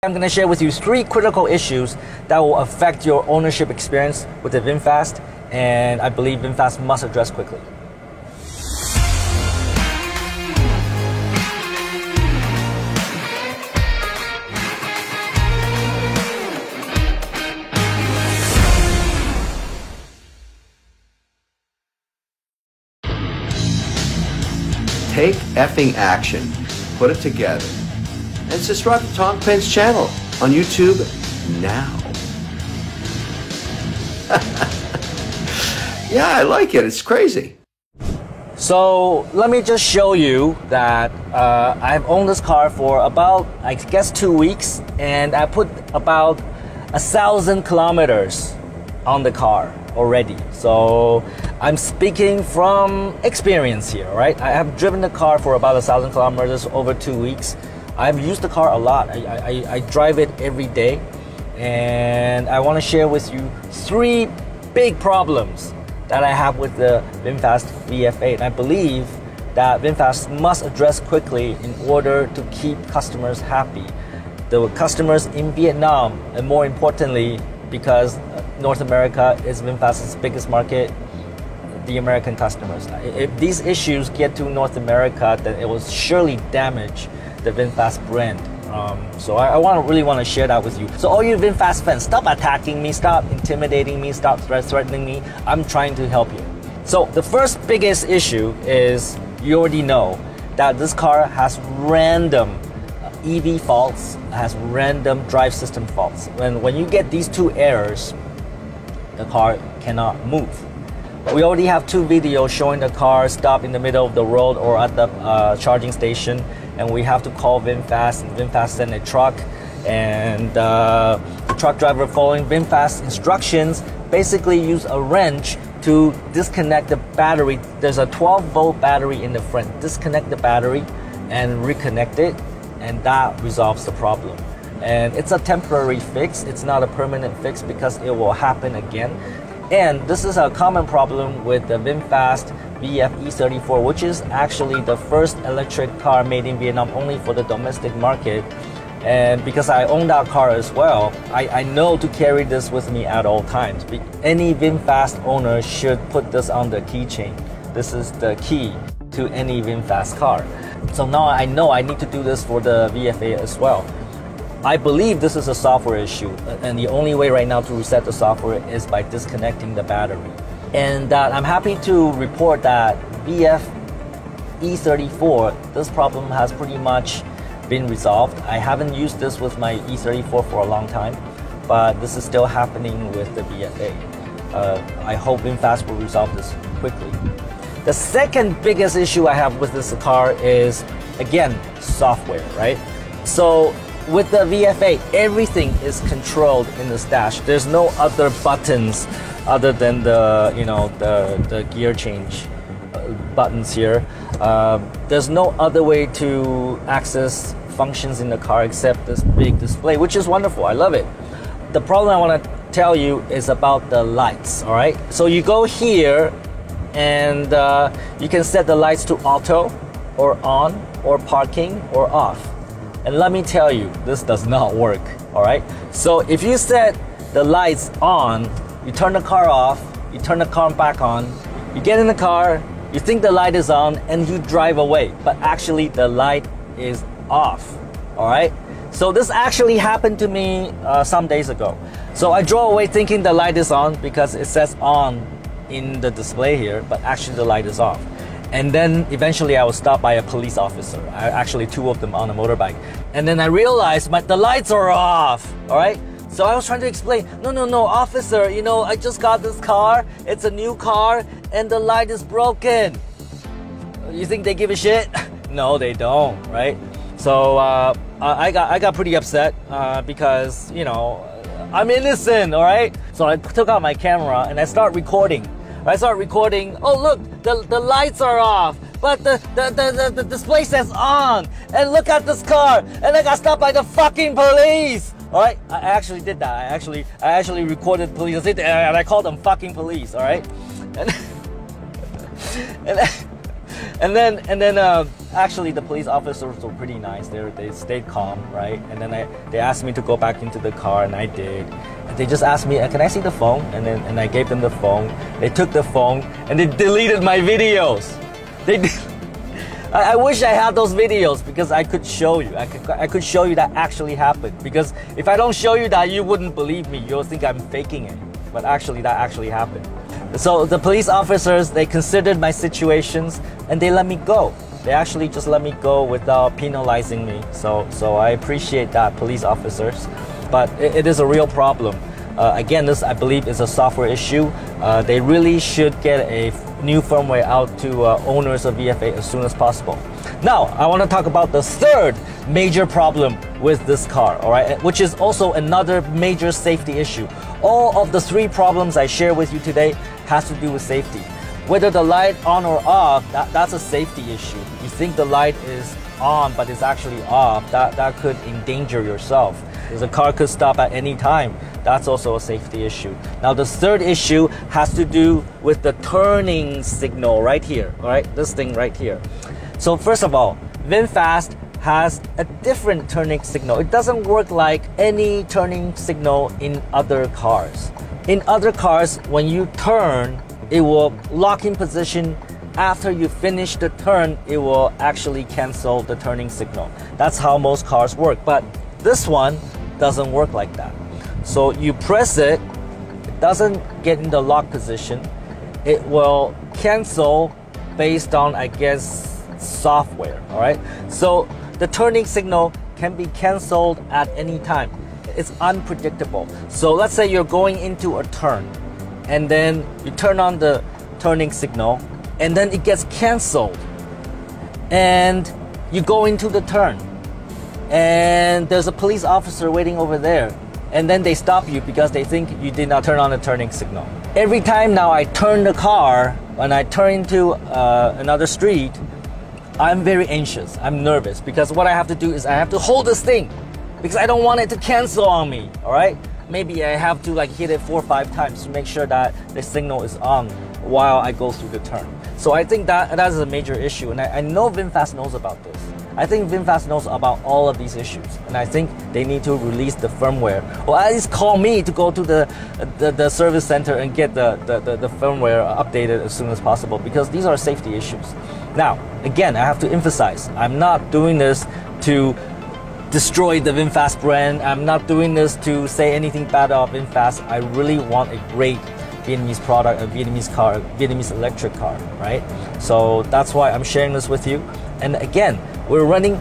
I'm going to share with you 3 critical issues that will affect your ownership experience with the VinFast, and I believe VinFast must address quickly. Take effing action, put it together, and subscribe to Tom Penn's channel on YouTube now. Yeah, I like it. It's crazy. So let me just show you that I've owned this car for about, I guess, 2 weeks, and I put about 1,000 kilometers on the car already. So I'm speaking from experience here, right? I have driven the car for about 1,000 kilometers over 2 weeks. I've used the car a lot. I drive it every day, and I want to share with you 3 big problems that I have with the VinFast VF8. And I believe that VinFast must address quickly in order to keep customers happy. The customers in Vietnam, and more importantly, because North America is VinFast's biggest market, the American customers. If these issues get to North America, then it will surely damage the VinFast brand. So I really want to share that with you. So all you VinFast fans, stop attacking me, stop intimidating me, stop threatening me. I'm trying to help you. So the first biggest issue is, you already know that this car has random EV faults, has random drive system faults. When you get these 2 errors, the car cannot move. We already have 2 videos showing the car stop in the middle of the road or at the charging station, and we have to call VinFast, and VinFast send a truck, and the truck driver, following VinFast instructions, basically use a wrench to disconnect the battery. There's a 12-volt battery in the front. Disconnect the battery and reconnect it, and that resolves the problem. And it's a temporary fix. It's not a permanent fix because it will happen again. And this is a common problem with the VinFast VF34, which is actually the first electric car made in Vietnam only for the domestic market. And because I own that car as well, I know to carry this with me at all times. Any VinFast owner should put this on the keychain. This is the key to any VinFast car. So now I know I need to do this for the VF8 as well. I believe this is a software issue, and the only way right now to reset the software is by disconnecting the battery. And I'm happy to report that VF34, this problem has pretty much been resolved. I haven't used this with my E34 for a long time, but this is still happening with the VF8. I hope VinFast will resolve this quickly. The second biggest issue I have with this car is, again, software, right? So with the VF8, everything is controlled in the dash. There's no other buttons other than the the gear change buttons here. There's no other way to access functions in the car except this big display, which is wonderful. I love it. The problem I want to tell you is about the lights. All right, so you go here, and you can set the lights to auto, or on, or parking, or off. And let me tell you, this does not work, all right? So if you set the lights on, you turn the car off, you turn the car back on, you get in the car, you think the light is on, and you drive away. But actually, the light is off, all right? So this actually happened to me some days ago. So I drove away thinking the light is on because it says on in the display here, but actually the light is off. And then eventually I was stopped by a police officer, actually 2 of them on a motorbike. And then I realized the lights are off, all right? So I was trying to explain, no, officer, I just got this car, it's a new car, and the light is broken. You think they give a shit? No, they don't, right? So I got pretty upset because, I'm innocent, all right? So I took out my camera and I start recording. I start recording, oh look, the lights are off, but the display says on, and look at this car, and I got stopped by the fucking police. All right, I actually did that. I actually recorded police, and I called them fucking police. All right, and And then actually the police officers were pretty nice. They stayed calm, right? And then they asked me to go back into the car, and I did. And they just asked me, can I see the phone? And I gave them the phone. They took the phone and they deleted my videos. I wish I had those videos because I could show you. I could show you that actually happened. Because if I don't show you that, you wouldn't believe me. You'll think I'm faking it. But actually, that actually happened. So the police officers, they considered my situations and they let me go. They actually just let me go without penalizing me. So I appreciate that, police officers. But it is a real problem. Again, this I believe is a software issue. They really should get a new firmware out to owners of VF8 as soon as possible. Now, I want to talk about the third major problem with this car, all right, which is also another major safety issue. All of the three problems I share with you today has to do with safety. Whether the light on or off, that's a safety issue. You think the light is on, but it's actually off. That could endanger yourself. The car could stop at any time. That's also a safety issue. Now, the third issue has to do with the turning signal right here, all right? This thing right here. So first of all, VinFast has a different turning signal. It doesn't work like any turning signal in other cars. In other cars, when you turn, it will lock in position. After you finish the turn, it will actually cancel the turning signal. That's how most cars work. But this one doesn't work like that. So you press it, it doesn't get in the lock position. It will cancel based on, I guess, software, all right? So the turning signal can be canceled at any time. It's unpredictable. So let's say you're going into a turn, and then you turn on the turning signal, and then it gets canceled, and you go into the turn, and there's a police officer waiting over there, and then they stop you because they think you did not turn on the turning signal. Every time now I turn the car, when I turn into another street, I'm very anxious, I'm nervous, because what I have to do is I have to hold this thing because I don't want it to cancel on me, all right? Maybe I have to like hit it 4 or 5 times to make sure that the signal is on while I go through the turn. So I think that is a major issue, and I know VinFast knows about this. I think VinFast knows about all of these issues, and I think they need to release the firmware, or at least call me to go to the service center and get the firmware updated as soon as possible, because these are safety issues. Now, again, I have to emphasize, I'm not doing this to destroy the VinFast brand. I'm not doing this to say anything bad about VinFast. I really want a great Vietnamese product, a Vietnamese car, a Vietnamese electric car, right? So that's why I'm sharing this with you. And again, we're running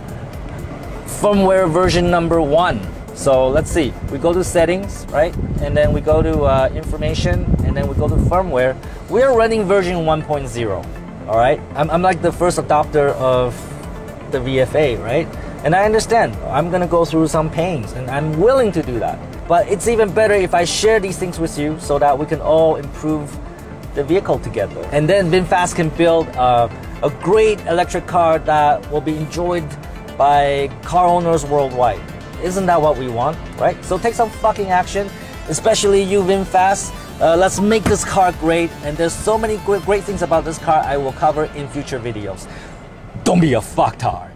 firmware version number 1. So let's see, we go to settings, right? And then we go to information, and then we go to firmware. We're running version 1.0, all right? I'm like the first adopter of the VF8, right? And I understand, I'm gonna go through some pains, and I'm willing to do that. But it's even better if I share these things with you so that we can all improve the vehicle together. And then VinFast can build a great electric car that will be enjoyed by car owners worldwide. Isn't that what we want, right? So take some fucking action, especially you VinFast. Let's make this car great, and there's so many great things about this car I will cover in future videos. Don't be a fucktard.